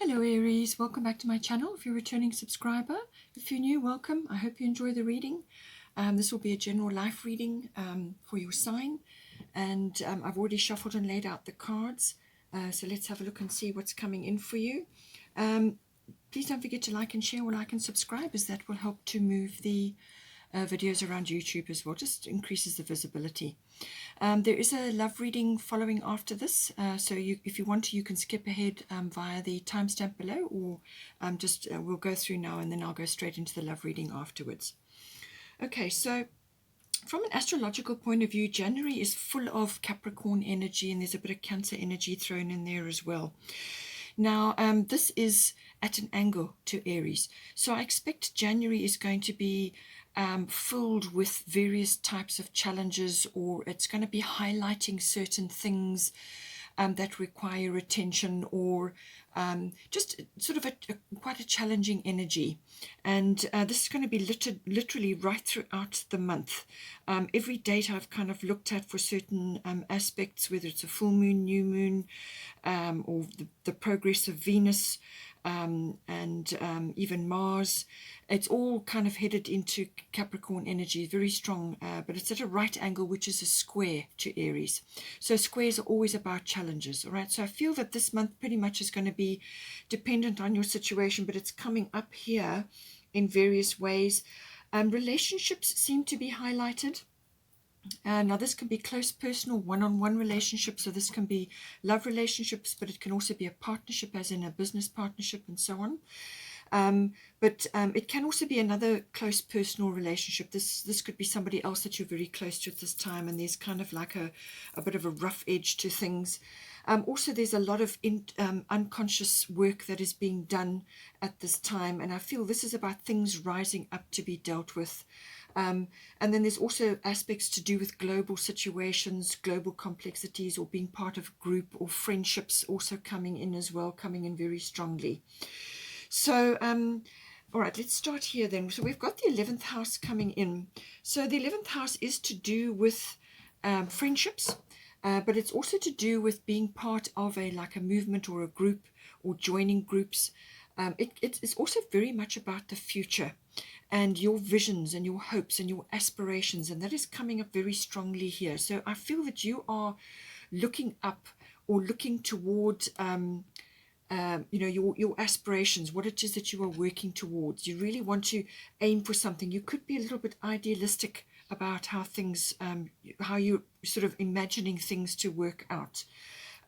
Hello Aries, welcome back to my channel. If you're a returning subscriber, if you're new, welcome. I hope you enjoy the reading. This will be a general life reading for your sign, and I've already shuffled and laid out the cards, so let's have a look and see what's coming in for you. Please don't forget to like and share or like and subscribe, as that will help to move the videos around YouTube as well, just increases the visibility. There is a love reading following after this, so if you want to, you can skip ahead via the timestamp below, or we'll go through now and then I'll go straight into the love reading afterwards. Okay, so from an astrological point of view, January is full of Capricorn energy, and there's a bit of Cancer energy thrown in there as well. Now, this is at an angle to Aries, so I expect January is going to be filled with various types of challenges, or it's going to be highlighting certain things that require attention, or just sort of quite a challenging energy. And this is going to be literally right throughout the month. Every date I've kind of looked at for certain aspects, whether it's a full moon, new moon, or the progress of Venus, and even Mars, it's all kind of headed into Capricorn energy, very strong, but it's at a right angle, which is a square to Aries. So squares are always about challenges, all right? So I feel that this month pretty much is going to be dependent on your situation, but it's coming up here in various ways. Relationships seem to be highlighted. Now this can be close personal one-on-one relationships, so this can be love relationships, but it can also be a partnership, as in a business partnership and so on. But it can also be another close personal relationship. This could be somebody else that you're very close to at this time, and there's kind of like a bit of a rough edge to things. Also, there's a lot of unconscious work that is being done at this time, and I feel this is about things rising up to be dealt with. And then there's also aspects to do with global situations, global complexities, or being part of a group, or friendships also coming in as well, coming in very strongly. So, all right, let's start here then. So we've got the 11th house coming in. So the 11th house is to do with friendships, but it's also to do with being part of a movement or a group, or joining groups. It's also very much about the future and your visions and your hopes and your aspirations, and that is coming up very strongly here. So I feel that you are looking up, or looking toward your aspirations, what it is that you are working towards. You really want to aim for something. You could be a little bit idealistic about how things, how you're sort of imagining things to work out.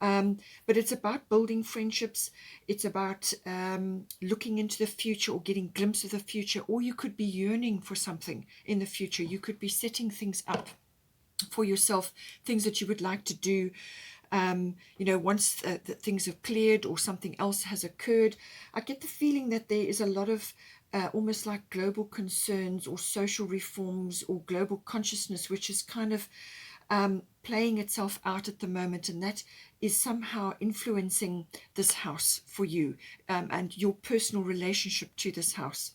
But it's about building friendships. It's about looking into the future, or getting a glimpse of the future, or you could be yearning for something in the future. You could be setting things up for yourself, things that you would like to do. Once things have cleared or something else has occurred. I get the feeling that there is a lot of almost like global concerns, or social reforms, or global consciousness, which is kind of playing itself out at the moment, and that is somehow influencing this house for you, and your personal relationship to this house.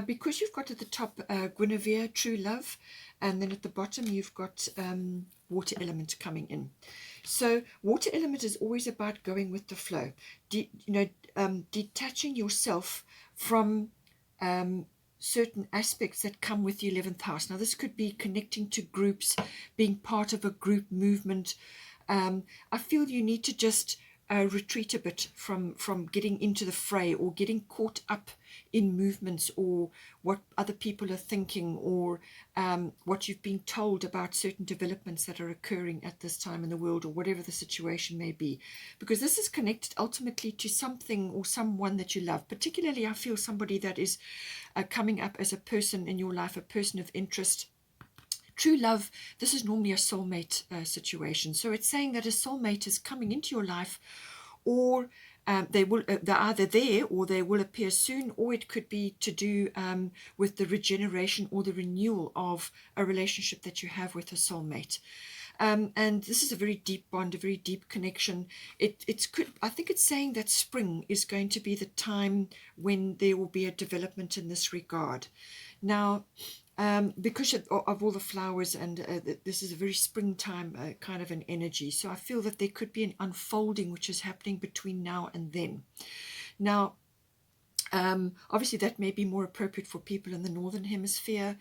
Because you've got at the top Guinevere, true love, and then at the bottom you've got water element coming in. So water element is always about going with the flow, detaching yourself from certain aspects that come with the 11th house. Now this could be connecting to groups, being part of a group movement. I feel you need to just retreat a bit from getting into the fray, or getting caught up in movements, or what other people are thinking, or what you've been told about certain developments that are occurring at this time in the world, or whatever the situation may be, because this is connected ultimately to something or someone that you love. Particularly I feel somebody that is coming up as a person in your life, a person of interest. True love, this is normally a soulmate situation. So it's saying that a soulmate is coming into your life, or they're either there, or they will appear soon, or it could be to do with the regeneration or the renewal of a relationship that you have with a soulmate. And this is a very deep bond, a very deep connection. I think it's saying that spring is going to be the time when there will be a development in this regard. Now, because of all the flowers, and this is a very springtime kind of an energy. So I feel that there could be an unfolding which is happening between now and then. Now, obviously that may be more appropriate for people in the northern hemisphere.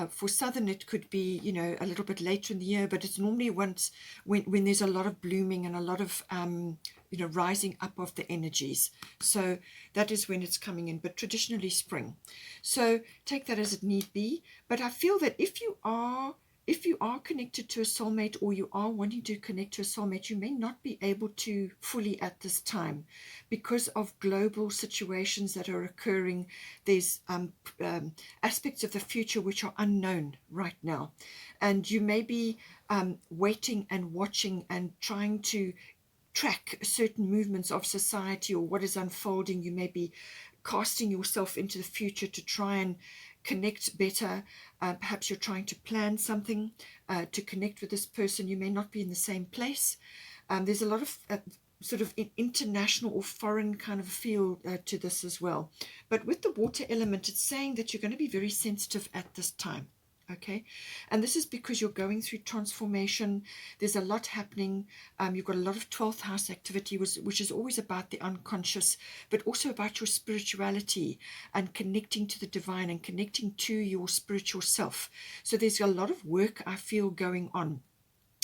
For southern it could be, you know, a little bit later in the year, but it's normally once when there's a lot of blooming and a lot of you know, rising up of the energies. So that is when it's coming in, but traditionally spring. So take that as it need be. But I feel that if you are connected to a soulmate, or you are wanting to connect to a soulmate, you may not be able to fully at this time because of global situations that are occurring. There's aspects of the future which are unknown right now. And you may be waiting and watching and trying to track certain movements of society or what is unfolding. You may be casting yourself into the future to try and connect better. Perhaps you're trying to plan something to connect with this person. You may not be in the same place. There's a lot of sort of international or foreign kind of feel to this as well. But with the water element, it's saying that you're going to be very sensitive at this time. Okay, and this is because you're going through transformation. There's a lot happening. You've got a lot of 12th house activity, which is always about the unconscious, but also about your spirituality and connecting to the divine and connecting to your spiritual self. So there's a lot of work, I feel, going on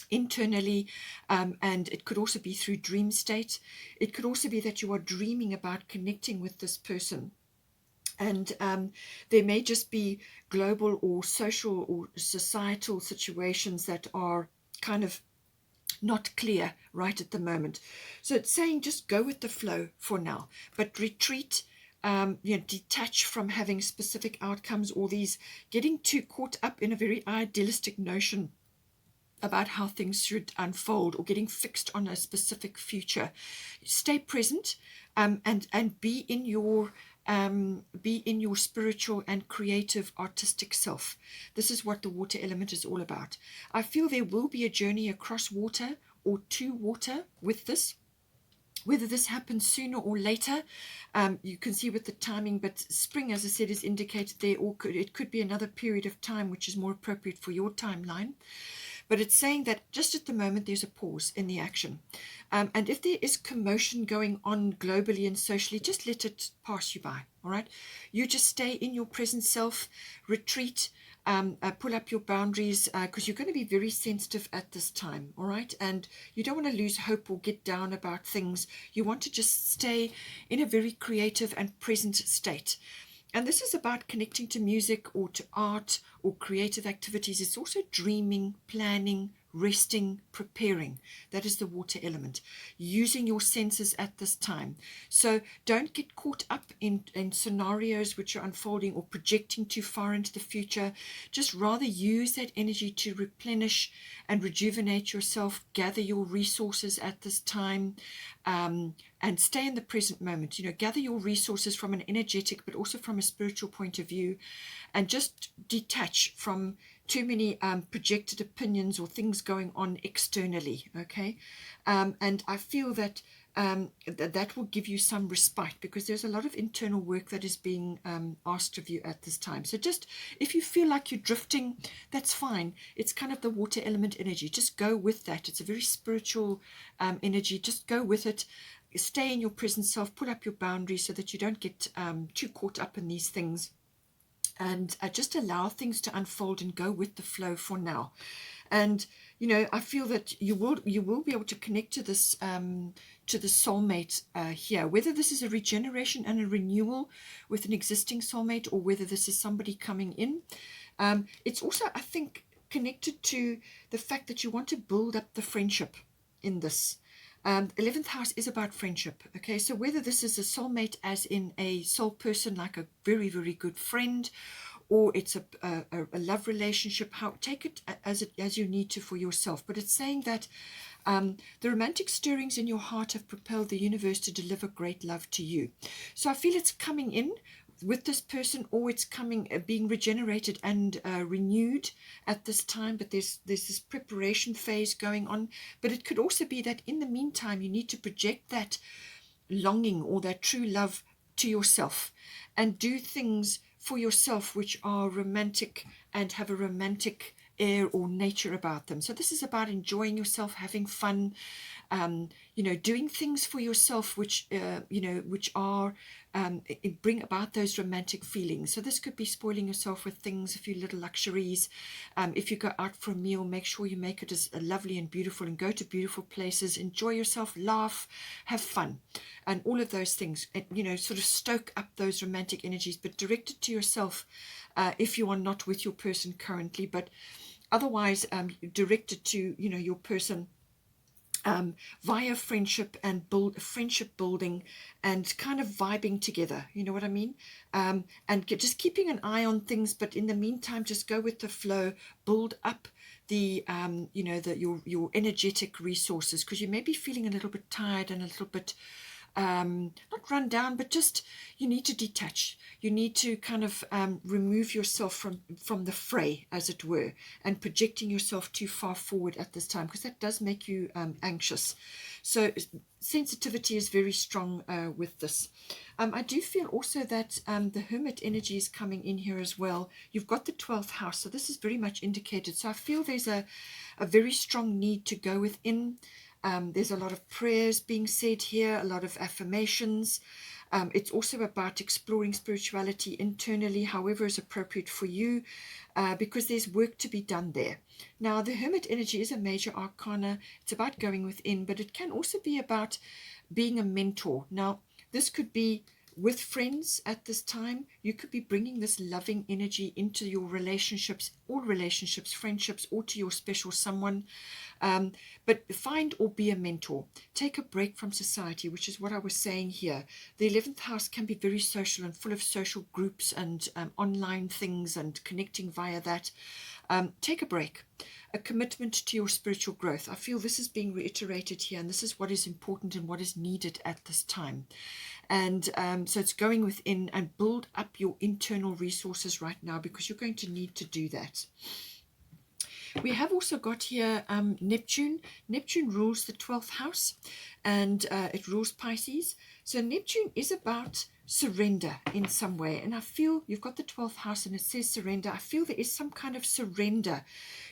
internally, and it could also be through dream state. It could also be that you are dreaming about connecting with this person. And there may just be global or social or societal situations that are kind of not clear right at the moment. So it's saying just go with the flow for now, but retreat, you know, detach from having specific outcomes, or these getting too caught up in a very idealistic notion about how things should unfold, or getting fixed on a specific future. Stay present, and be in your spiritual and creative artistic self. This is what the water element is all about. I feel there will be a journey across water or to water with this. Whether this happens sooner or later, you can see with the timing, but spring, as I said, is indicated there, or it could be another period of time which is more appropriate for your timeline. But it's saying that just at the moment there's a pause in the action. And if there is commotion going on globally and socially, just let it pass you by, all right? You just stay in your present self, retreat, pull up your boundaries, because you're going to be very sensitive at this time, all right? And you don't want to lose hope or get down about things. You want to just stay in a very creative and present state. And this is about connecting to music or to art or creative activities. It's also dreaming, planning, resting, preparing. That is the water element. Using your senses at this time. So don't get caught up in scenarios which are unfolding or projecting too far into the future. Just rather use that energy to replenish and rejuvenate yourself. Gather your resources at this time. And stay in the present moment. You know, gather your resources from an energetic but also from a spiritual point of view, and just detach from too many projected opinions or things going on externally. Okay, and I feel that that will give you some respite, because there's a lot of internal work that is being asked of you at this time. So just, if you feel like you're drifting, that's fine. It's kind of the water element energy. Just go with that. It's a very spiritual energy. Just go with it. Stay in your present self, put up your boundaries so that you don't get too caught up in these things, and just allow things to unfold and go with the flow for now. And you know, I feel that you will be able to connect to this to the soulmate here, whether this is a regeneration and a renewal with an existing soulmate, or whether this is somebody coming in. It's also, I think, connected to the fact that you want to build up the friendship in this. 11th house is about friendship. Okay, so whether this is a soulmate as in a soul person, like a very, very good friend, or it's a love relationship, take it as you need to for yourself. But it's saying that the romantic stirrings in your heart have propelled the universe to deliver great love to you. So I feel it's coming in with this person, or it's coming, being regenerated and renewed at this time. But there's this preparation phase going on. But it could also be that in the meantime you need to project that longing or that true love to yourself, and do things for yourself which are romantic and have a romantic air or nature about them. So this is about enjoying yourself, having fun, doing things for yourself which which are bring about those romantic feelings. So this could be spoiling yourself with things, a few little luxuries. If you go out for a meal, make sure you make it as lovely and beautiful, and go to beautiful places, enjoy yourself, laugh, have fun, and all of those things, sort of stoke up those romantic energies, but direct it to yourself if you are not with your person currently, but otherwise direct it to your person via friendship and friendship building and kind of vibing together, you know what I mean? And just keeping an eye on things, but in the meantime, just go with the flow, build up the your energetic resources, because you may be feeling a little bit tired and a little bit not run down, but just you need to detach. You need to kind of remove yourself from the fray, as it were, and projecting yourself too far forward at this time, because that does make you anxious. So sensitivity is very strong with this. I do feel also that the Hermit energy is coming in here as well. You've got the 12th house, so this is very much indicated. So I feel there's a very strong need to go within. There's a lot of prayers being said here, a lot of affirmations. It's also about exploring spirituality internally, however is appropriate for you, because there's work to be done there. Now, the Hermit energy is a major arcana. It's about going within, but it can also be about being a mentor. Now, this could be with friends at this time. You could be bringing this loving energy into your relationships, all relationships, friendships, or to your special someone. But find or be a mentor. Take a break from society, which is what I was saying here. The 11th house can be very social and full of social groups and online things and connecting via that. Take a break. A commitment to your spiritual growth. I feel this is being reiterated here, and this is what is important and what is needed at this time. And so it's going within and build up your internal resources right now, because you're going to need to do that. We have also got here Neptune. Neptune rules the 12th house, and it rules Pisces. So Neptune is about surrender in some way, and I feel you've got the 12th house and it says surrender. I feel there is some kind of surrender.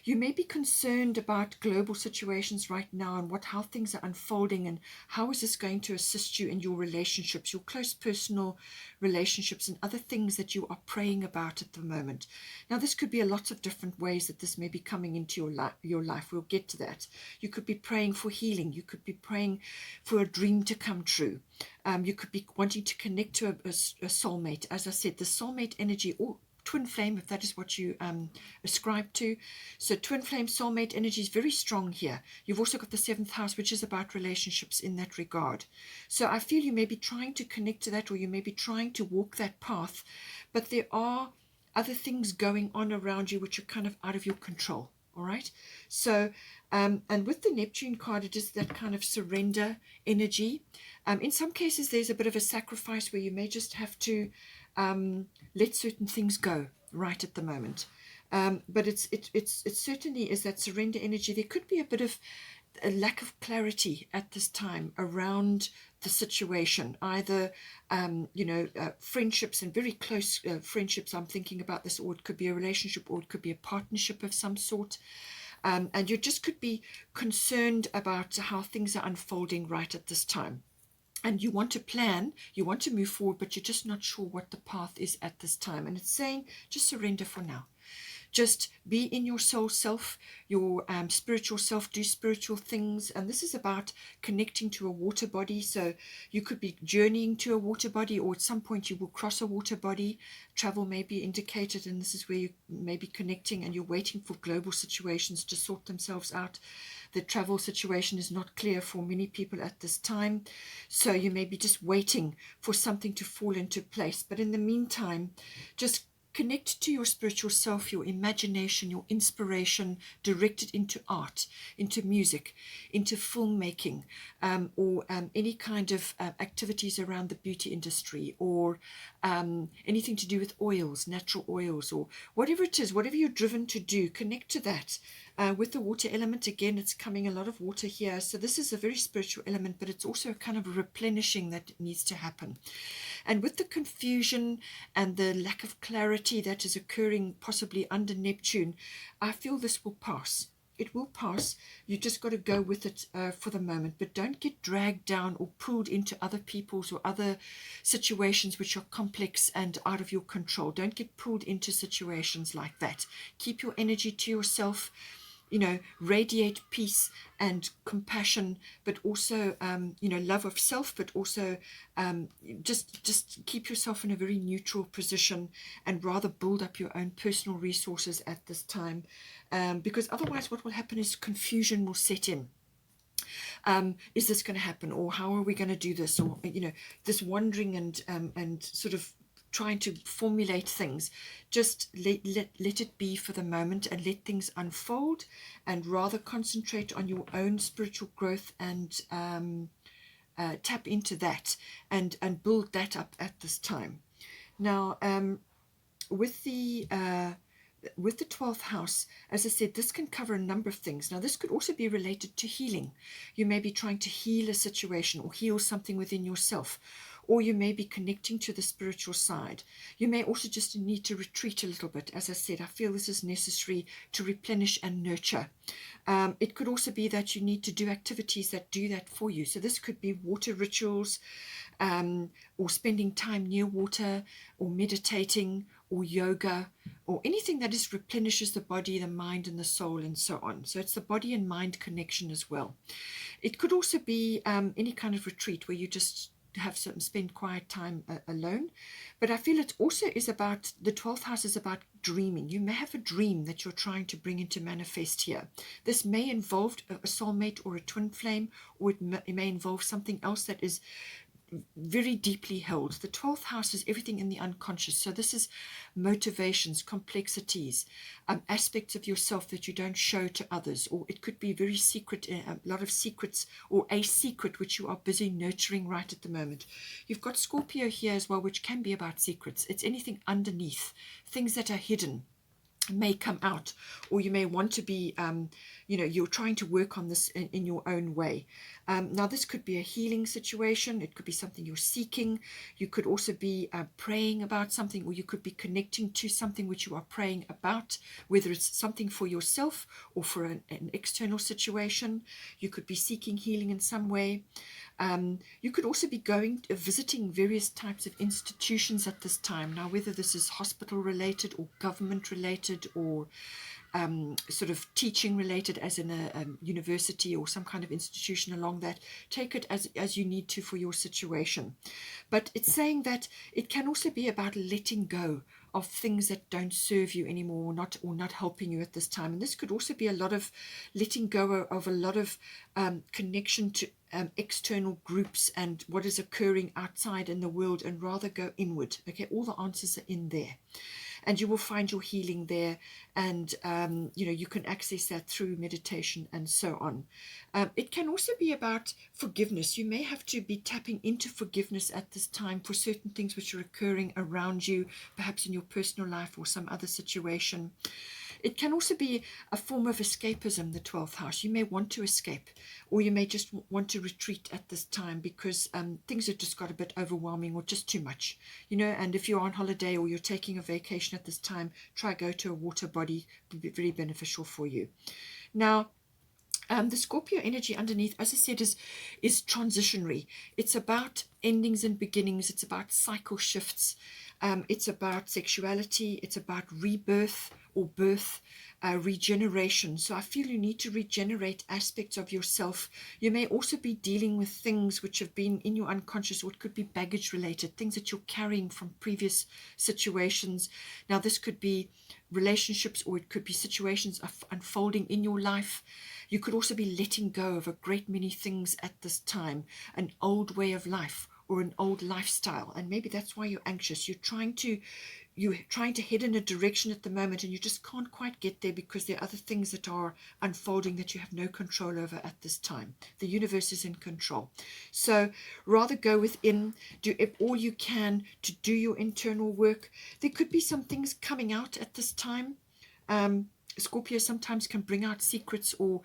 You may be concerned about global situations right now and how things are unfolding, and how is this going to assist you in your relationships, your close personal relationships, and other things that you are praying about at the moment. Now, this could be a lot of different ways that this may be coming into your life. We'll get to that. You could be praying for healing. You could be praying for a dream to come true. You could be wanting to connect to a soulmate. As I said, the soulmate energy, or twin flame, if that is what you ascribe to. So twin flame, soulmate energy is very strong here. You've also got the 7th house, which is about relationships in that regard. So I feel you may be trying to connect to that, or you may be trying to walk that path, but there are other things going on around you which are kind of out of your control. All right. So, and with the Neptune card, it is that kind of surrender energy. In some cases, there's a bit of a sacrifice where you may just have to let certain things go right at the moment. But it certainly is that surrender energy. There could be a bit of a lack of clarity at this time around the situation, either friendships and very close friendships. I'm thinking about this, or it could be a relationship, or it could be a partnership of some sort. And you just could be concerned about how things are unfolding right at this time. And you want to plan, you want to move forward, but you're just not sure what the path is at this time. And it's saying, just surrender for now. Just be in your soul self, your spiritual self, do spiritual things. And this is about connecting to a water body. So you could be journeying to a water body, or at some point you will cross a water body. Travel may be indicated, and this is where you may be connecting, and you're waiting for global situations to sort themselves out. The travel situation is not clear for many people at this time. So you may be just waiting for something to fall into place. But in the meantime, just connect to your spiritual self, your imagination, your inspiration, directed into art, into music, into filmmaking, or any kind of activities around the beauty industry, or anything to do with oils, natural oils, or whatever it is, whatever you're driven to do, connect to that. With the water element, again, it's coming a lot of water here. So this is a very spiritual element, but it's also a kind of replenishing that needs to happen. And with the confusion and the lack of clarity that is occurring possibly under Neptune, I feel this will pass. It will pass. You just got to go with it for the moment, but don't get dragged down or pulled into other people's or other situations which are complex and out of your control. Don't get pulled into situations like that. Keep your energy to yourself. Radiate peace and compassion, but also, love of self, but also just keep yourself in a very neutral position and rather build up your own personal resources at this time, because otherwise what will happen is confusion will set in. Is this going to happen, or how are we going to do this, or this wandering and sort of trying to formulate things. Just let it be for the moment and let things unfold, and rather concentrate on your own spiritual growth and tap into that and build that up at this time. Now, with the 12th house, as I said, this can cover a number of things. Now, this could also be related to healing. You may be trying to heal a situation or heal something within yourself, or you may be connecting to the spiritual side. You may also just need to retreat a little bit. As I said, I feel this is necessary to replenish and nurture. It could also be that you need to do activities that do that for you. So this could be water rituals, or spending time near water, or meditating, or yoga, or anything that just replenishes the body, the mind, and the soul, and so on. So it's the body and mind connection as well. It could also be any kind of retreat where you just spend quiet time alone. But I feel it also is about, the 12th house is about dreaming. You may have a dream that you're trying to bring into manifest here. This may involve a soulmate or a twin flame, or it may involve something else that is very deeply held. The 12th house is everything in the unconscious. So this is motivations, complexities, aspects of yourself that you don't show to others, or it could be very secret, a lot of secrets, or a secret which you are busy nurturing right at the moment. You've got Scorpio here as well, which can be about secrets. It's anything underneath, things that are hidden may come out, or you may want to be, you're trying to work on this in your own way. Now, this could be a healing situation. It could be something you're seeking. You could also be praying about something, or you could be connecting to something which you are praying about, whether it's something for yourself or for an external situation. You could be seeking healing in some way. You could also be visiting various types of institutions at this time. Now, whether this is hospital related or government related, or sort of teaching related, as in a university or some kind of institution along that, take it as you need to for your situation. But it's saying that it can also be about letting go of things that don't serve you anymore, or not helping you at this time. And this could also be a lot of letting go of a lot of connection to external groups and what is occurring outside in the world, and rather go inward. Okay, all the answers are in there, and you will find your healing there, and you can access that through meditation and so on. It can also be about forgiveness. You may have to be tapping into forgiveness at this time for certain things which are occurring around you, perhaps in your personal life or some other situation. It can also be a form of escapism, the 12th house. You may want to escape, or you may just want to retreat at this time because things have just got a bit overwhelming or just too much, and if you're on holiday or you're taking a vacation at this time, try go to a water body. It will be very beneficial for you. Now, the Scorpio energy underneath, as I said, is transitionary. It's about endings and beginnings. It's about cycle shifts. It's about sexuality. It's about rebirth or birth, regeneration. So I feel you need to regenerate aspects of yourself. You may also be dealing with things which have been in your unconscious, or it could be baggage related, things that you're carrying from previous situations. Now, this could be relationships, or it could be situations unfolding in your life. You could also be letting go of a great many things at this time, an old way of life or an old lifestyle, and maybe that's why you're anxious. You're trying to head in a direction at the moment, and you just can't quite get there because there are other things that are unfolding that you have no control over at this time. The universe is in control. So rather go within, do all you can to do your internal work. There could be some things coming out at this time. Scorpio sometimes can bring out secrets, or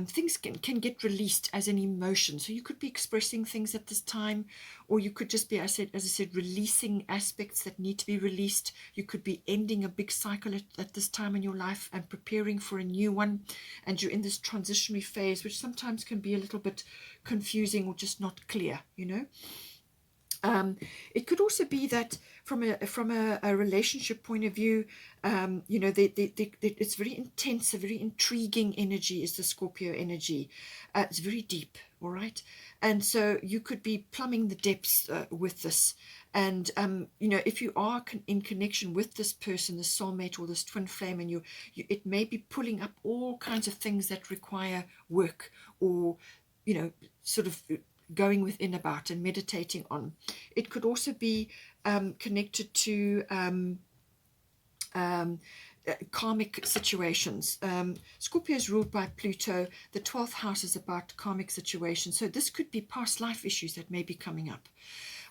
things can get released as an emotion. So you could be expressing things at this time, or you could just be, as I said, releasing aspects that need to be released. You could be ending a big cycle at this time in your life and preparing for a new one. And you're in this transitionary phase, which sometimes can be a little bit confusing or just not clear, you know. It could also be that from a relationship point of view, you know, it's very intense, a very intriguing energy is the Scorpio energy. It's very deep, all right? And so you could be plumbing the depths with this. And, you know, if you are in connection with this person, this soulmate or this twin flame, and it may be pulling up all kinds of things that require work, or, you know, sort of going within about and meditating on. It could also be connected to karmic situations. Scorpio is ruled by Pluto. The 12th house is about karmic situations. So this could be past life issues that may be coming up,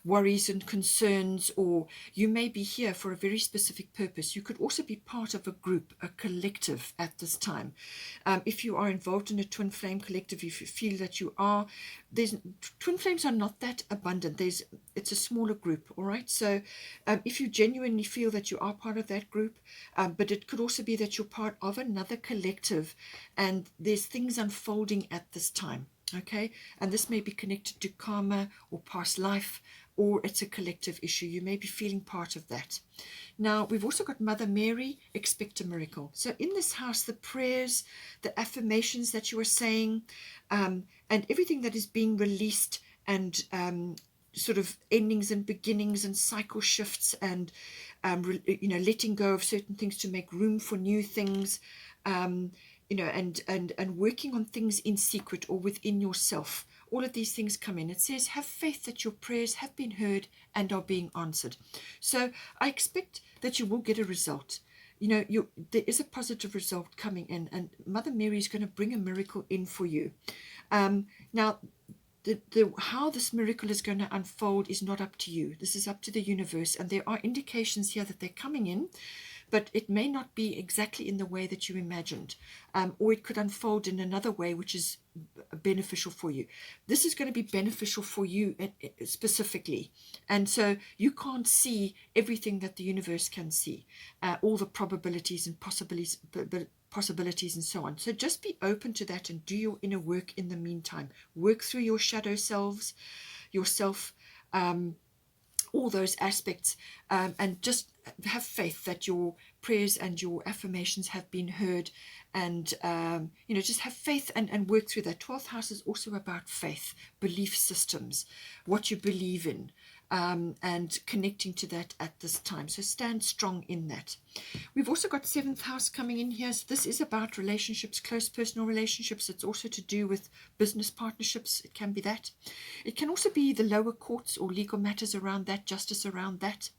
worries and concerns, or you may be here for a very specific purpose. You could also be part of a group, a collective at this time. If you are involved in a twin flame collective, if you feel that you are, twin flames are not that abundant. It's a smaller group, all right? So if you genuinely feel that you are part of that group, but it could also be that you're part of another collective, and there's things unfolding at this time. Okay, and this may be connected to karma or past life, or it's a collective issue. You may be feeling part of that. Now, we've also got Mother Mary, expect a miracle. So in this house, the prayers, the affirmations that you are saying, and everything that is being released, and sort of endings and beginnings and cycle shifts, and you know, letting go of certain things to make room for new things, you know, and working on things in secret or within yourself. All of these things come in. It says, have faith that your prayers have been heard and are being answered. So I expect that you will get a result. You know, there is a positive result coming in, and Mother Mary is going to bring a miracle in for you. Now, how this miracle is going to unfold is not up to you. This is up to the universe, and there are indications here that they're coming in, but it may not be exactly in the way that you imagined, or it could unfold in another way which is beneficial for you. This is going to be beneficial for you specifically, and so you can't see everything that the universe can see, all the probabilities and possibilities and so on. So just be open to that and do your inner work in the meantime. Work through your shadow selves, yourself, all those aspects, and just have faith that your prayers and your affirmations have been heard, and you know, just have faith and work through that. 12th house is also about faith, belief systems, what you believe in, and connecting to that at this time. So stand strong in that. We've also got 7th house coming in here. So this is about relationships, close personal relationships. It's also to do with business partnerships. It can be that. It can also be the lower courts or legal matters around that, justice around that.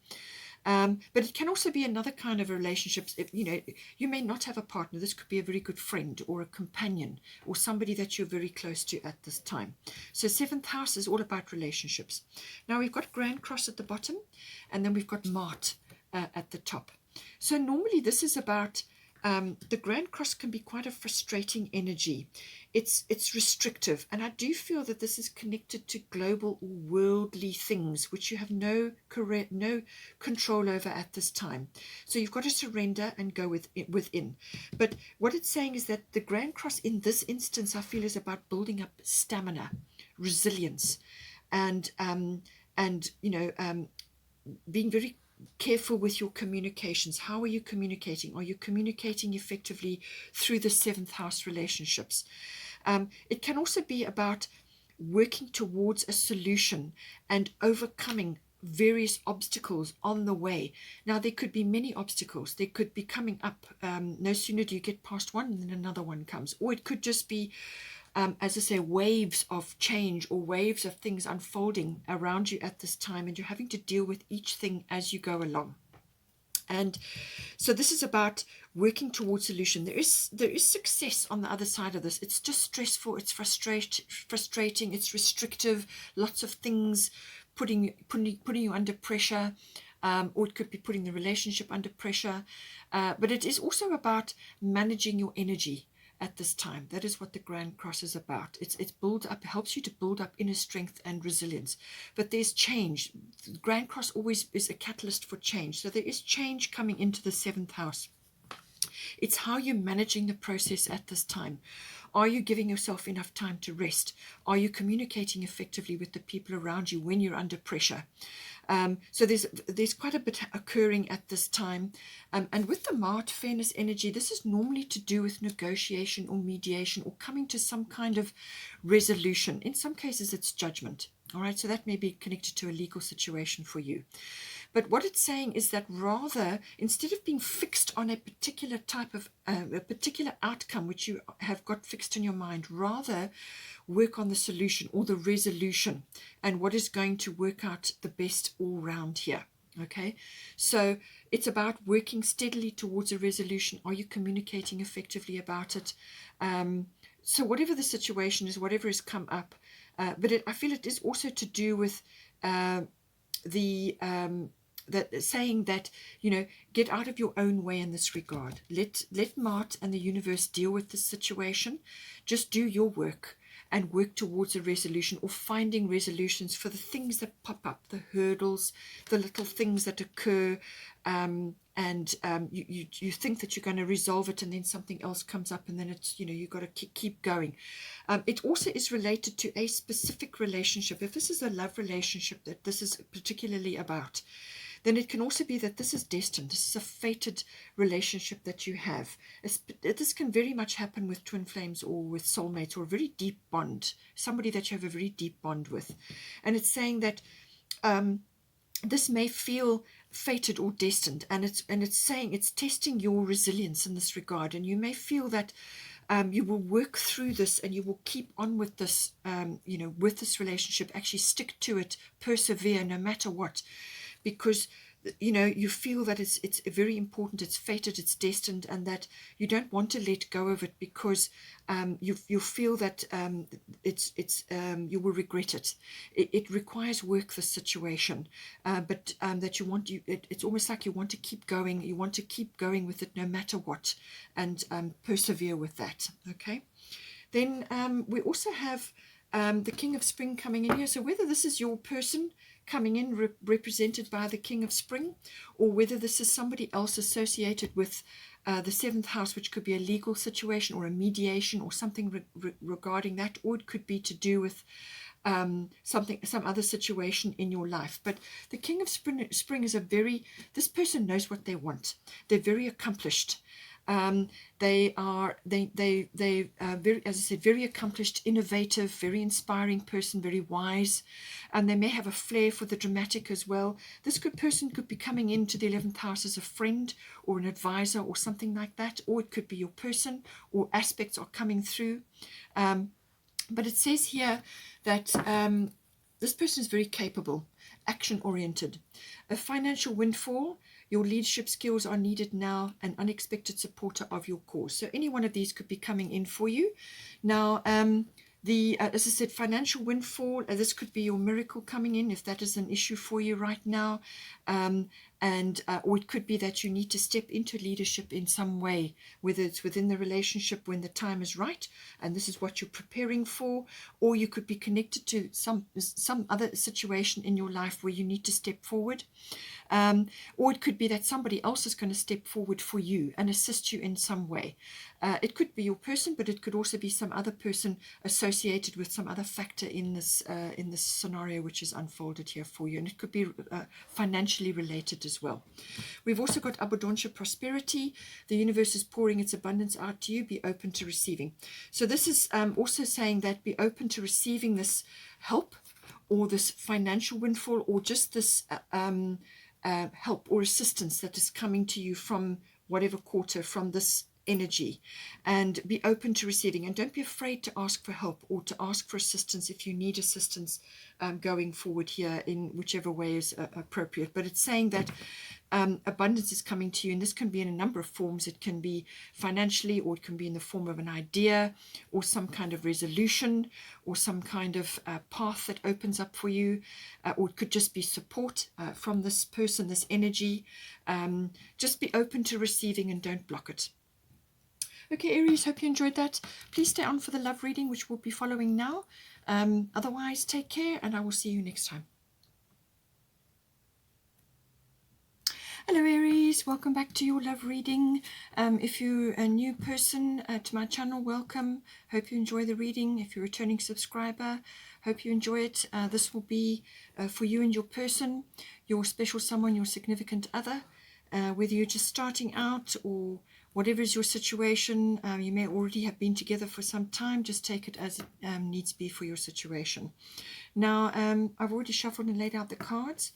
But it can also be another kind of relationships. You know, you may not have a partner. This could be a very good friend or a companion or somebody that you're very close to at this time. So 7th house is all about relationships. Now we've got Grand Cross at the bottom, and then we've got Mart at the top. So normally this is about, the Grand Cross can be quite a frustrating energy. It's restrictive, and I do feel that this is connected to global or worldly things which you have no control over at this time. So you've got to surrender and go within. But what it's saying is that the Grand Cross in this instance, I feel, is about building up stamina, resilience, and you know, being very careful with your communications. How are you communicating? Are you communicating effectively through the 7th house relationships? It can also be about working towards a solution and overcoming various obstacles on the way. Now, there could be many obstacles. They could be coming up. No sooner do you get past one, and then another one comes. Or it could just be, as I say, waves of change or waves of things unfolding around you at this time, and you're having to deal with each thing as you go along. And so this is about working towards solution. There is success on the other side of this. It's just stressful. It's frustrating. It's restrictive. Lots of things putting you under pressure. or it could be putting the relationship under pressure. But it is also about managing your energy at this time. That is what the Grand Cross is about. It's build up, helps you to build up inner strength and resilience. But there's change. The Grand Cross always is a catalyst for change. So there is change coming into the 7th house. It's how you're managing the process at this time. Are you giving yourself enough time to rest? Are you communicating effectively with the people around you when you're under pressure? So there's quite a bit occurring at this time. And with the Mart Fairness energy, this is normally to do with negotiation or mediation or coming to some kind of resolution. In some cases, it's judgment. All right, so that may be connected to a legal situation for you. But what it's saying is that rather, instead of being fixed on a particular type of, a particular outcome which you have got fixed in your mind, rather work on the solution or the resolution and what is going to work out the best all round here. Okay, so it's about working steadily towards a resolution. Are you communicating effectively about it? So whatever the situation is, whatever has come up, but I feel it is also to do with that saying that, you know, get out of your own way in this regard. Let Mart and the universe deal with this situation. Just do your work and work towards a resolution, or finding resolutions for the things that pop up, the hurdles, the little things that occur, and you think that you're going to resolve it, and then something else comes up, and then it's, you know, you've got to keep going. It also is related to a specific relationship. If this is a love relationship that this is particularly about, then it can also be that this is destined. This is a fated relationship that you have. This can very much happen with twin flames or with soulmates, or a very deep bond, somebody that you have a very deep bond with. And it's saying that this may feel fated or destined, and it's saying it's testing your resilience in this regard. And you may feel that you will work through this, and you will keep on with this, you know, with this relationship, actually stick to it, persevere no matter what, because, you know, you feel that it's very important, it's fated, it's destined, and that you don't want to let go of it, because you feel that you will regret it. It requires work, this situation, but that you want, it's almost like you want to keep going. You want to keep going with it no matter what, and persevere with that. Okay. Then we also have the King of Spring coming in here. So whether this is your person coming in represented by the King of Spring, or whether this is somebody else associated with the 7th house, which could be a legal situation or a mediation or something regarding that, or it could be to do with some other situation in your life. But the King of Spring is this person knows what they want. They're very accomplished. They are very, as I said, very accomplished, innovative, very inspiring person, very wise, and they may have a flair for the dramatic as well. This person could be coming into the 11th house as a friend or an advisor or something like that, or it could be your person, or aspects are coming through. But it says here that this person is very capable, action-oriented. A financial windfall. Your leadership skills are needed now, an unexpected supporter of your cause. So any one of these could be coming in for you. Now, as I said, financial windfall, this could be your miracle coming in, if that is an issue for you right now. Or it could be that you need to step into leadership in some way, whether it's within the relationship when the time is right, and this is what you're preparing for, or you could be connected to some other situation in your life where you need to step forward. Or it could be that somebody else is going to step forward for you and assist you in some way. It could be your person, but it could also be some other person associated with some other factor in this scenario which is unfolded here for you. And it could be financially related as well. We've also got abundancia, prosperity. The universe is pouring its abundance out to you. Be open to receiving. So this is also saying that be open to receiving this help, or this financial windfall, or just this help or assistance that is coming to you from whatever quarter, from this energy, and be open to receiving, and don't be afraid to ask for help or to ask for assistance if you need assistance going forward here in whichever way is appropriate. But it's saying that abundance is coming to you, and this can be in a number of forms. It can be financially, or it can be in the form of an idea, or some kind of resolution, or some kind of path that opens up for you, or it could just be support from this person, this energy. Just be open to receiving and don't block it. Okay, Aries, hope you enjoyed that. Please stay on for the love reading, which we'll be following now. Otherwise, take care, and I will see you next time. Hello Aries, welcome back to your love reading. If you're a new person to my channel, welcome. Hope you enjoy the reading. If you're a returning subscriber, hope you enjoy it. This will be for you and your person, your special someone, your significant other. Whether you're just starting out or whatever is your situation, you may already have been together for some time. Just take it as it needs to be for your situation. Now, I've already shuffled and laid out the cards.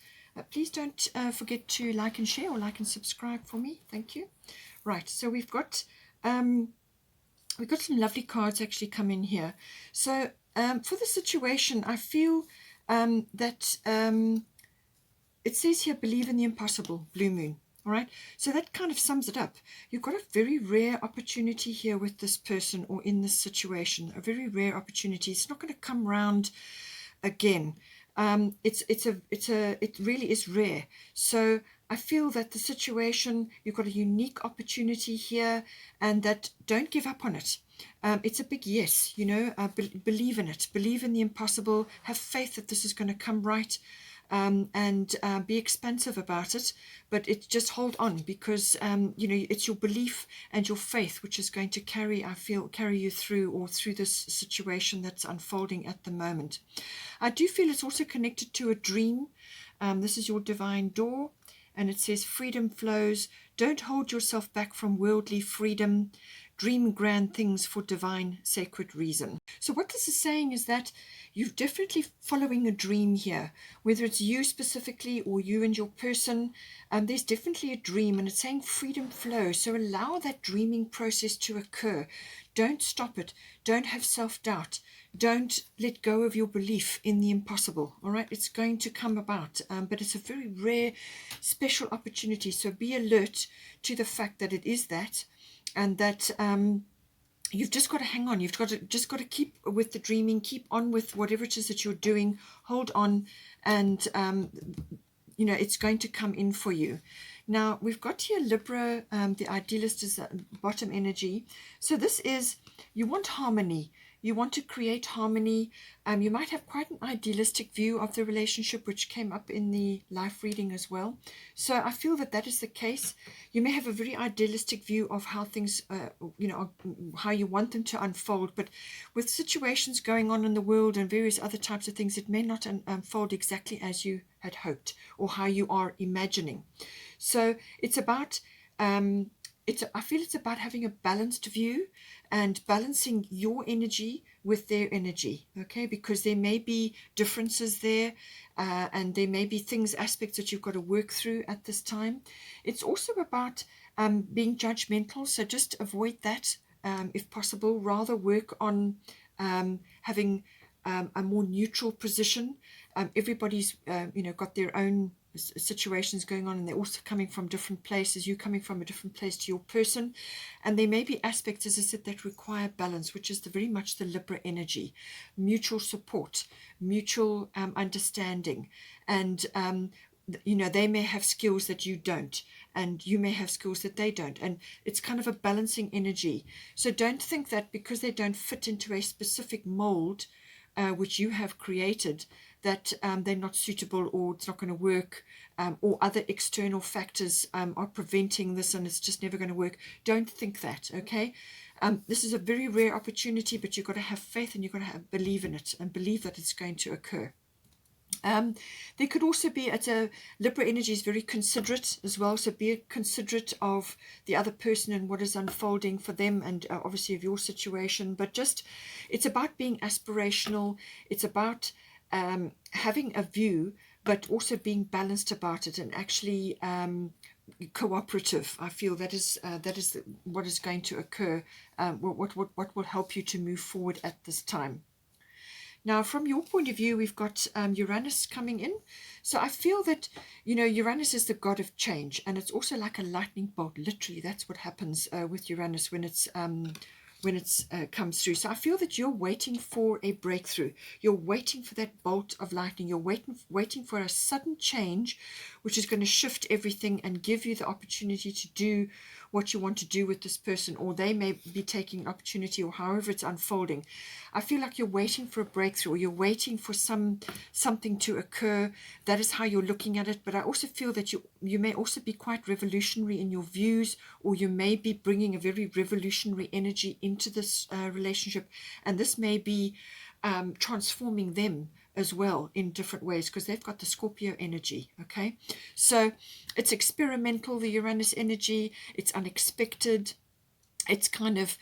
Please don't forget to like and share, or like and subscribe for me. Thank you. Right, so we've got some lovely cards actually come in here. So for the situation, I feel that it says here, believe in the impossible, blue moon. All right, so that kind of sums it up. You've got a very rare opportunity here with this person or in this situation, a very rare opportunity. It's not going to come round again. It really is rare. So I feel that the situation, you've got a unique opportunity here, and that don't give up on it. It's a big yes, you know, believe in it, believe in the impossible, have faith that this is going to come right. And be expansive about it, but just hold on, because you know, it's your belief and your faith which is going to carry you through this situation that's unfolding at the moment. I do feel it's also connected to a dream. This is your divine door, and it says freedom flows. Don't hold yourself back from worldly freedom. Dream grand things for divine sacred reason. So what this is saying is that you're definitely following a dream here, whether it's you specifically or you and your person. There's definitely a dream, and it's saying freedom flows. So allow that dreaming process to occur. Don't stop it. Don't have self-doubt. Don't let go of your belief in the impossible. All right, it's going to come about, but it's a very rare, special opportunity. So be alert to the fact that it is that, and that you've just got to hang on. You've just got to keep with the dreaming, keep on with whatever it is that you're doing. Hold on, and you know, it's going to come in for you. Now we've got here Libra. The idealist is bottom energy. So this is, you want harmony. You want to create harmony. You might have quite an idealistic view of the relationship, which came up in the life reading as well. So I feel that that is the case. You may have a very idealistic view of how things, you know, how you want them to unfold. But with situations going on in the world and various other types of things, it may not unfold exactly as you had hoped or how you are imagining. So it's about, I feel it's about having a balanced view and balancing your energy with their energy, okay? Because there may be differences there, and there may be things, aspects that you've got to work through at this time. It's also about being judgmental, so just avoid that if possible. Rather work on having a more neutral position. Everybody's you know, got their own situations going on, and they're also coming from different places. You coming from a different place to your person, and there may be aspects, as I said, that require balance, which is very much the Libra energy. Mutual support, mutual understanding, and you know, they may have skills that you don't, and you may have skills that they don't, and it's kind of a balancing energy. So don't think that because they don't fit into a specific mold which you have created, that they're not suitable, or it's not going to work, or other external factors are preventing this and it's just never going to work. Don't think that, okay? This is a very rare opportunity, but you've got to have faith, and you've got to believe in it and believe that it's going to occur. There could also be, Libra energy is very considerate as well, so be considerate of the other person and what is unfolding for them, and obviously of your situation. But just, it's about being aspirational. It's about having a view, but also being balanced about it, and actually cooperative. I feel that is what is going to occur, what will help you to move forward at this time. Now, from your point of view, we've got Uranus coming in. So I feel that, Uranus is the god of change, and it's also like a lightning bolt. Literally, that's what happens with Uranus when it's comes through. So I feel that you're waiting for a breakthrough. You're waiting for that bolt of lightning. You're waiting for a sudden change, which is going to shift everything and give you the opportunity to do what you want to do with this person, or they may be taking an opportunity, or however it's unfolding. I feel like you're waiting for a breakthrough, or you're waiting for something to occur. That is how you're looking at it. But I also feel that you may also be quite revolutionary in your views, or you may be bringing a very revolutionary energy into this relationship, and this may be transforming them as well in different ways, because they've got the Scorpio energy. Okay, so it's experimental, the Uranus energy. It's unexpected. It's kind of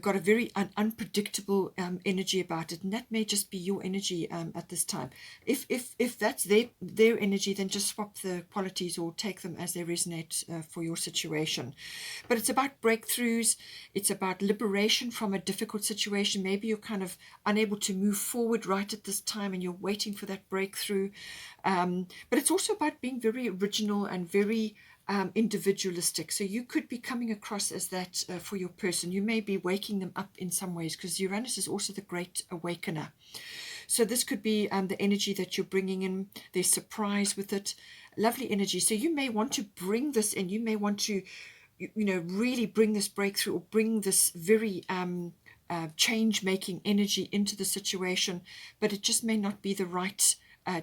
got a very unpredictable energy about it, and that may just be your energy at this time. If that's their energy, then just swap the qualities or take them as they resonate for your situation. But it's about breakthroughs. It's about liberation from a difficult situation. Maybe you're kind of unable to move forward right at this time, and you're waiting for that breakthrough. But it's also about being very original and very individualistic. So you could be coming across as that for your person. You may be waking them up in some ways, because Uranus is also the great awakener. So this could be the energy that you're bringing in. There's surprise with it. Lovely energy. So you may want to bring this in. You may want to, really bring this breakthrough, or bring this very change-making energy into the situation, but it just may not be the right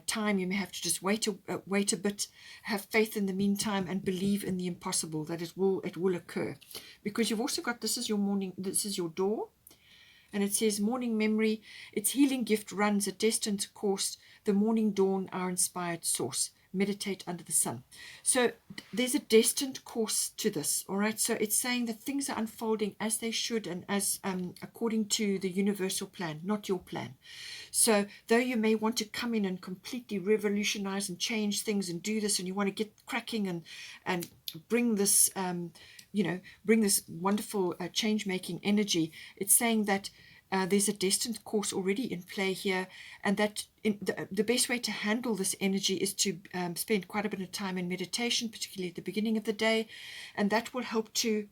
time. You may have to just wait a bit, have faith in the meantime, and believe in the impossible, that it will occur. Because you've also got, this is your door, and it says morning memory. Its healing gift runs a destined course. The morning dawn, our inspired source. Meditate under the sun. So there's a destined course to this. All right. So it's saying that things are unfolding as they should, and as according to the universal plan, not your plan. So though you may want to come in and completely revolutionize and change things and do this, and you want to get cracking and bring this bring this wonderful change-making energy, it's saying that there's a destined course already in play here, and that the best way to handle this energy is to spend quite a bit of time in meditation, particularly at the beginning of the day, and that will help to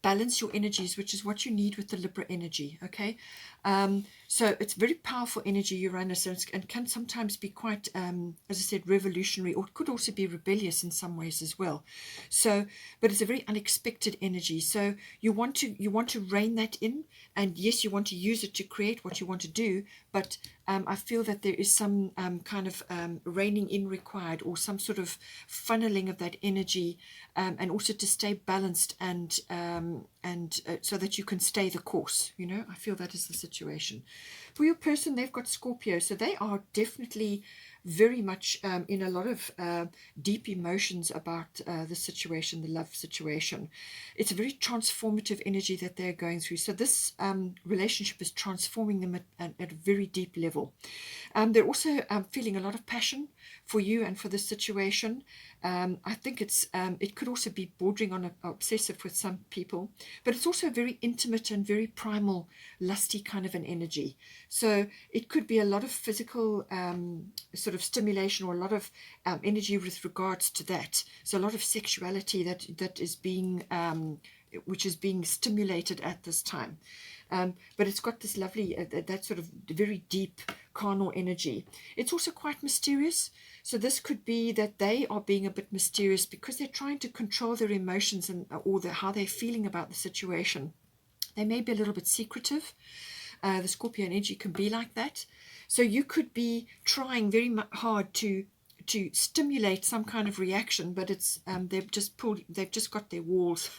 balance your energies, which is what you need with the Libra energy. Okay, so it's very powerful energy, Uranus, and can sometimes be quite, as I said, revolutionary, or it could also be rebellious in some ways as well. So, but it's a very unexpected energy. So you want to rein that in, and yes, you want to use it to create what you want to do, but I feel that there is some kind of reining in required, or some sort of funneling of that energy, and also to stay balanced and so that you can stay the course. I feel that is the situation. For your person, they've got Scorpio, so they are definitely very much in a lot of deep emotions about the situation, the love situation. It's a very transformative energy that they're going through. So this relationship is transforming them at a very deep level. They're also feeling a lot of passion for you and for this situation. I think it could also be bordering on obsessive with some people, but it's also very intimate and very primal, lusty kind of an energy. So it could be a lot of physical sort of stimulation, or a lot of energy with regards to that. So a lot of sexuality that is being which is being stimulated at this time. But it's got this lovely, that sort of very deep carnal energy. It's also quite mysterious. So this could be that they are being a bit mysterious because they're trying to control their emotions or how they're feeling about the situation. They may be a little bit secretive. The Scorpio energy can be like that. So you could be trying very hard to stimulate some kind of reaction, but it's they've just got their walls.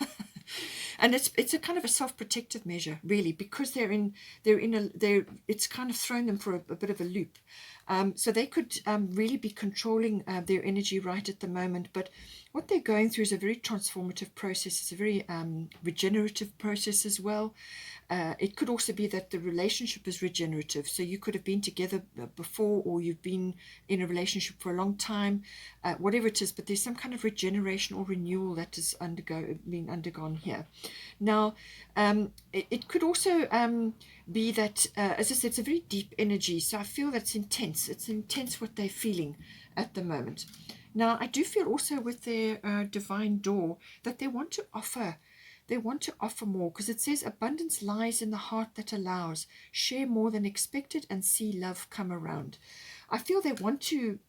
And it's a kind of a self-protective measure, really, because it's kind of thrown them for a bit of a loop. So they could really be controlling their energy right at the moment. But what they're going through is a very transformative process. It's a very regenerative process as well. It could also be that the relationship is regenerative. So you could have been together before, or you've been in a relationship for a long time, whatever it is, but there's some kind of regeneration or renewal that is being undergone here. Now, it could also be that, as I said, it's a very deep energy. So I feel that's intense. It's intense what they're feeling at the moment. Now, I do feel also with their divine door that they want to offer. They want to offer more, because it says abundance lies in the heart that allows. Share more than expected and see love come around. I feel they want to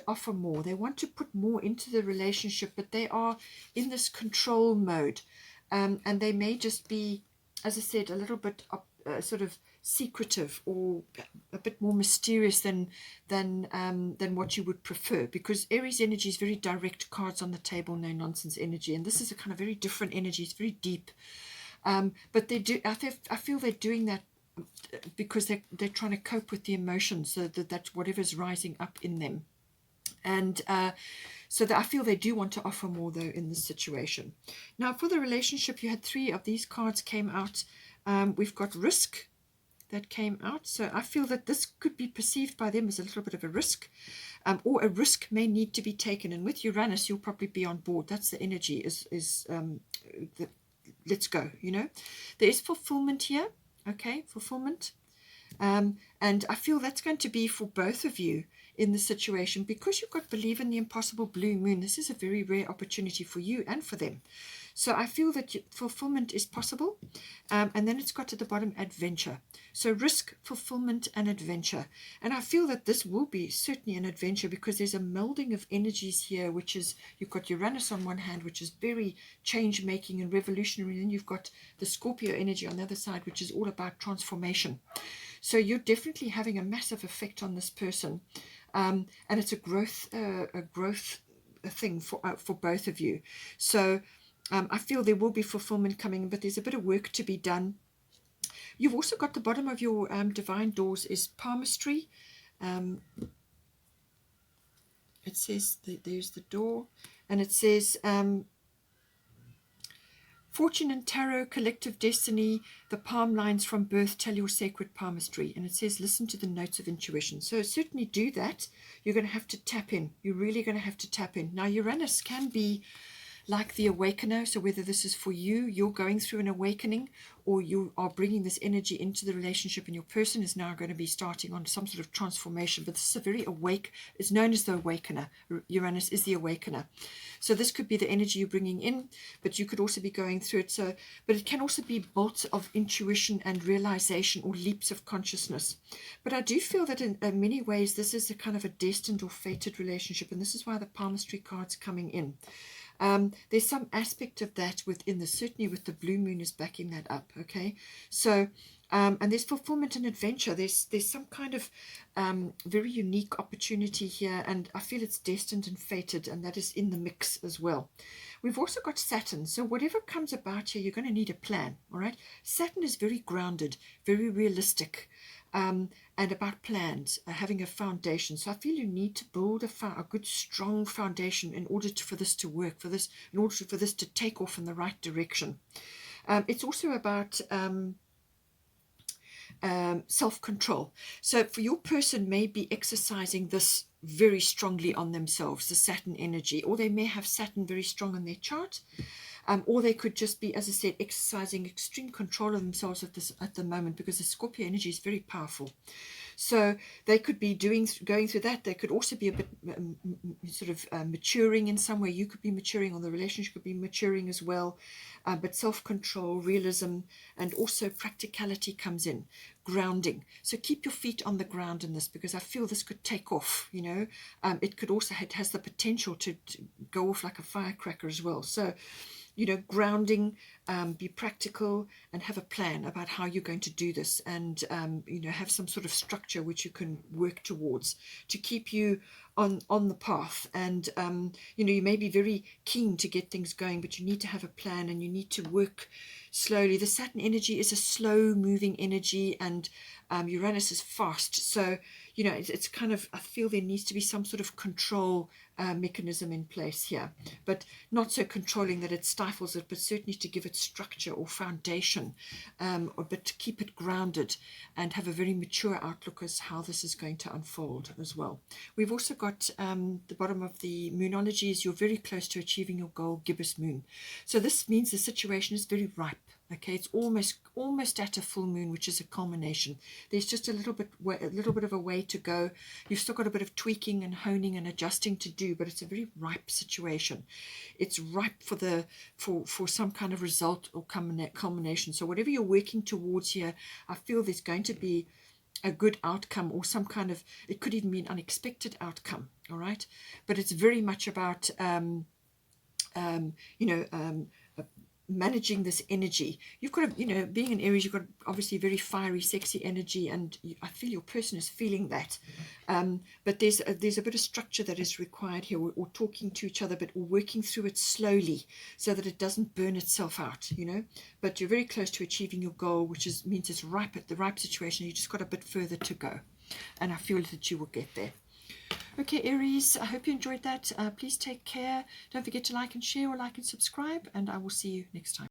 offer more. They want to put more into the relationship, but they are in this control mode, and they may just be, as I said, a little bit sort of secretive, or a bit more mysterious than what you would prefer, because Aries energy is very direct, cards on the table, no nonsense energy, and this is a kind of very different energy. It's very deep, but they do. I feel they're doing that because they're trying to cope with the emotions, so that's whatever's rising up in them, and so that I feel they do want to offer more though in this situation. Now, for the relationship, you had 3 of these cards came out. We've got risk that came out. So I feel that this could be perceived by them as a little bit of a risk, or a risk may need to be taken. And with Uranus, you'll probably be on board. That's the energy, let's go, There is fulfillment here, okay, fulfillment. And I feel that's going to be for both of you in the situation, because you've got believe in the impossible blue moon. This is a very rare opportunity for you and for them. So I feel that fulfillment is possible. And then it's got to the bottom, adventure. So risk, fulfillment, and adventure. And I feel that this will be certainly an adventure, because there's a melding of energies here, which is, you've got Uranus on one hand, which is very change-making and revolutionary. And then you've got the Scorpio energy on the other side, which is all about transformation. So you're definitely having a massive effect on this person. And it's a growth thing for both of you. So I feel there will be fulfillment coming, but there's a bit of work to be done. You've also got the bottom of your divine doors is palmistry. It says there's the door, and it says fortune and tarot, collective destiny, the palm lines from birth tell your sacred palmistry. And it says listen to the notes of intuition. So certainly do that. You're going to have to tap in. You're really going to have to tap in. Now, Uranus can be like the awakener. So whether this is for you, you're going through an awakening, or you are bringing this energy into the relationship, and your person is now going to be starting on some sort of transformation. But this is a very it's known as the awakener. Uranus is the awakener. So this could be the energy you're bringing in, but you could also be going through it. So, but it can also be bolts of intuition and realization, or leaps of consciousness. But I do feel that in many ways, this is a kind of a destined or fated relationship. And this is why the palmistry card's coming in. There's some aspect of that within this, certainly with the blue moon is backing that up, okay? So, and there's fulfillment and adventure. There's some kind of very unique opportunity here, and I feel it's destined and fated, and that is in the mix as well. We've also got Saturn, so whatever comes about here, you're going to need a plan, all right? Saturn is very grounded, very realistic, and about plans, having a foundation. So I feel you need to build a good, strong foundation in order for this to work, in order for this to take off in the right direction. It's also about self-control. So for your person may be exercising this very strongly on themselves, the Saturn energy, or they may have Saturn very strong on their chart. Or they could just be, as I said, exercising extreme control of themselves at the moment, because the Scorpio energy is very powerful. So they could be going through that. They could also be a bit maturing in some way. You could be maturing, or the relationship could be maturing as well. But self-control, realism, and also practicality comes in, grounding. So keep your feet on the ground in this, because I feel this could take off, It could also, it has the potential to go off like a firecracker as well. So, grounding, be practical, and have a plan about how you're going to do this, and, have some sort of structure which you can work towards to keep you on the path. And, you may be very keen to get things going, but you need to have a plan, and you need to work slowly. The Saturn energy is a slow moving energy, and Uranus is fast. So you know, it's kind of, I feel there needs to be some sort of control mechanism in place here, but not so controlling that it stifles it, but certainly to give it structure or foundation, but to keep it grounded and have a very mature outlook as how this is going to unfold as well. We've also got the bottom of the Moonology is you're very close to achieving your goal, gibbous moon. So this means the situation is very ripe. Okay, it's almost at a full moon, which is a culmination. There's just a little bit of a way to go. You've still got a bit of tweaking and honing and adjusting to do, but it's a very ripe situation. It's ripe for some kind of result or culmination. So whatever you're working towards here, I feel there's going to be a good outcome, or some kind of, it could even be an unexpected outcome. All right, but it's very much about managing this energy. You've got to, being an Aries, you've got obviously very fiery, sexy energy, and I feel your person is feeling that. But there's a bit of structure that is required here, or talking to each other, but working through it slowly so that it doesn't burn itself out, But you're very close to achieving your goal, which means it's ripe, at the ripe situation. You just got a bit further to go, and I feel that you will get there. Okay, Aries, I hope you enjoyed that. Please take care. Don't forget to like and share, or like and subscribe, and I will see you next time.